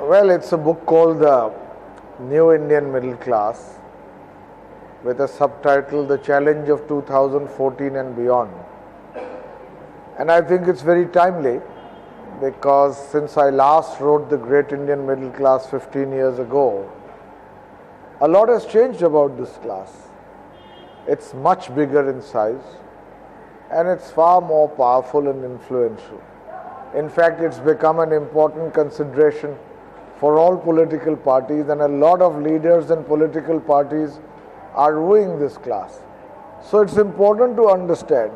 Well, it's a book called The New Indian Middle Class with a subtitle, The Challenge of 2014 and Beyond. And I think it's very timely because since I last wrote The Great Indian Middle Class 15 years ago, a lot has changed about this class. It's much bigger in size and it's far more powerful and influential. In fact, it's become an important consideration for all political parties, and a lot of leaders and political parties are wooing this class. So it's important to understand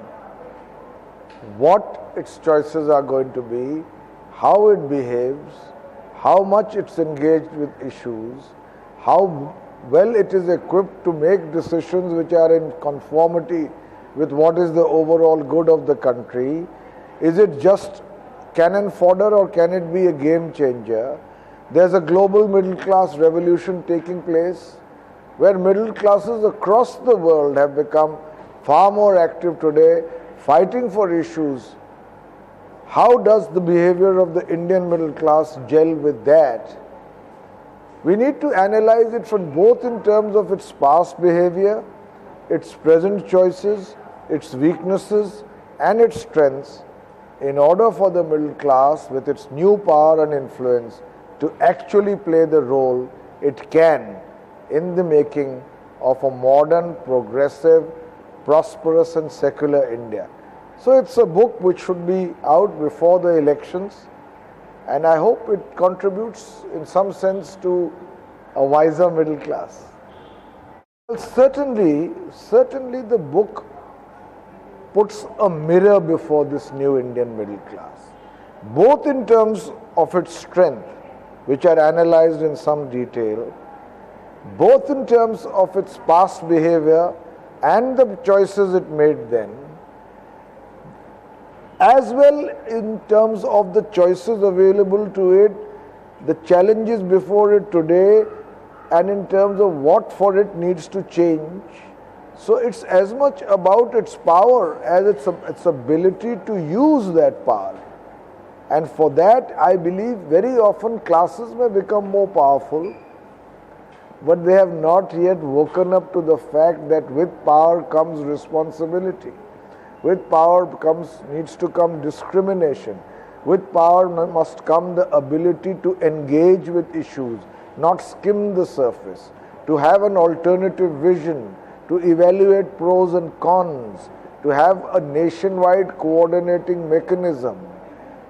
what its choices are going to be, how it behaves, how much it's engaged with issues, how well it is equipped to make decisions which are in conformity with what is the overall good of the country. Is it just cannon fodder or can it be a game changer? There's a global middle class revolution taking place where middle classes across the world have become far more active today, fighting for issues. How does the behavior of the Indian middle class gel with that? We need to analyze it from both in terms of its past behavior, its present choices, its weaknesses and its strengths in order for the middle class with its new power and influence to actually play the role it can in the making of a modern, progressive, prosperous and secular India. So it's a book which should be out before the elections, and I hope it contributes in some sense to a wiser middle class. Well, certainly the book puts a mirror before this new Indian middle class, both in terms of its strength, which are analyzed in some detail, both in terms of its past behavior and the choices it made then, as well in terms of the choices available to it, the challenges before it today, and in terms of what for it needs to change. So it's as much about its power as its ability to use that power. And for that, I believe very often classes may become more powerful, but they have not yet woken up to the fact that with power comes responsibility. With power needs to come discrimination. With power must come the ability to engage with issues, not skim the surface, to have an alternative vision, to evaluate pros and cons, to have a nationwide coordinating mechanism,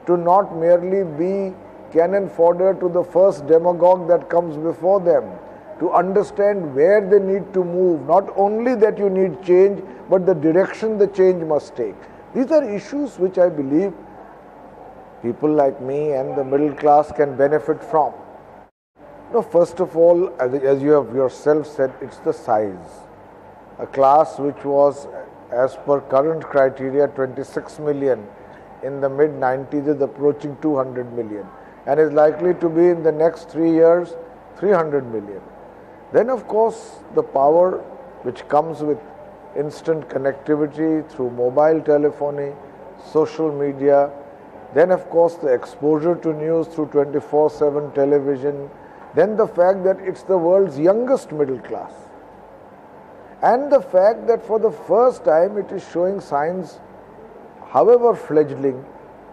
to not merely be cannon fodder to the first demagogue that comes before them, to understand where they need to move, not only that you need change, but the direction the change must take. These are issues which I believe people like me and the middle class can benefit from. Now, first of all, as you have yourself said, it's the size. A class which was, as per current criteria, 26 million in the mid-90s is approaching 200 million and is likely to be in the next 3 years 300 million. Then of course the power which comes with instant connectivity through mobile telephony, social media, then of course the exposure to news through 24/7 television, then the fact that it's the world's youngest middle class, and the fact that for the first time it is showing signs, however fledgling,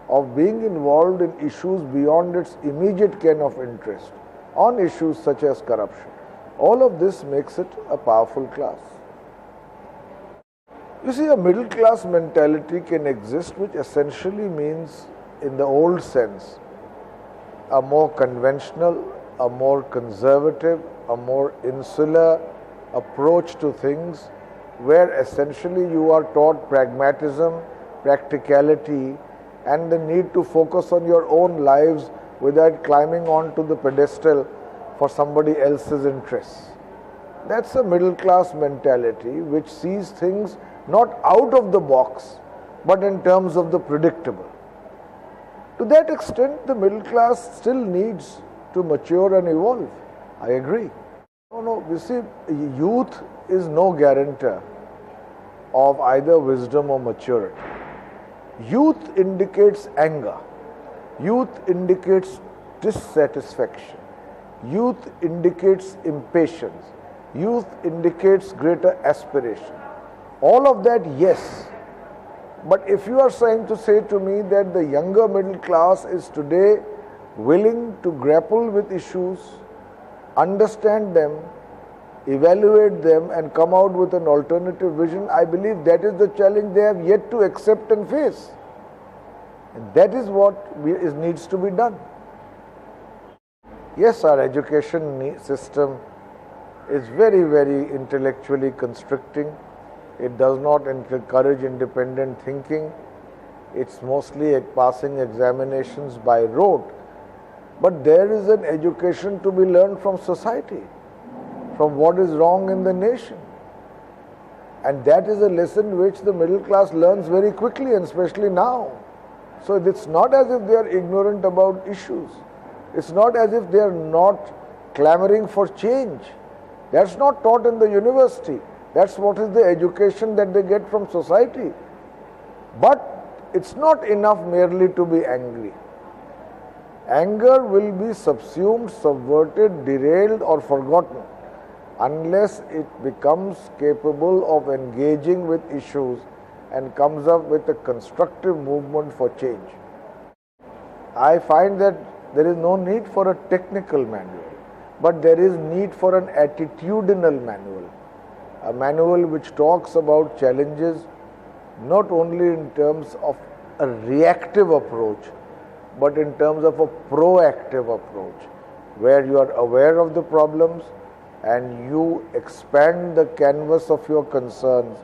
of being involved in issues beyond its immediate ken of interest, on issues such as corruption. All of this makes it a powerful class. You see, a middle class mentality can exist, which essentially means, in the old sense, a more conventional, a more conservative, a more insular approach to things, where essentially you are taught pragmatism, practicality, and the need to focus on your own lives without climbing onto the pedestal for somebody else's interests. That's a middle class mentality which sees things not out of the box, but in terms of the predictable. To that extent, the middle class still needs to mature and evolve. I agree. No, you see, youth is no guarantor of either wisdom or maturity. Youth indicates anger. Youth indicates dissatisfaction. Youth indicates impatience. Youth indicates greater aspiration. All of that, yes. But if you are trying to say to me that the younger middle class is today willing to grapple with issues, understand them, evaluate them and come out with an alternative vision, I believe that is the challenge they have yet to accept and face. And that is what needs to be done. Yes, our education system is very, very intellectually constricting. It does not encourage independent thinking. It's mostly passing examinations by rote. But there is an education to be learned from society, from what is wrong in the nation. And that is a lesson which the middle class learns very quickly, and especially now. So it's not as if they are ignorant about issues. It's not as if they are not clamoring for change. That's not taught in the university. That's what is the education that they get from society. But it's not enough merely to be angry. Anger will be subsumed, subverted, derailed or forgotten unless it becomes capable of engaging with issues and comes up with a constructive movement for change. I find that there is no need for a technical manual, but there is need for an attitudinal manual. A manual which talks about challenges not only in terms of a reactive approach, but in terms of a proactive approach, where you are aware of the problems and you expand the canvas of your concerns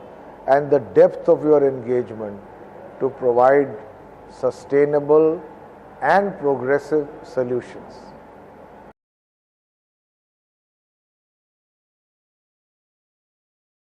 and the depth of your engagement to provide sustainable and progressive solutions.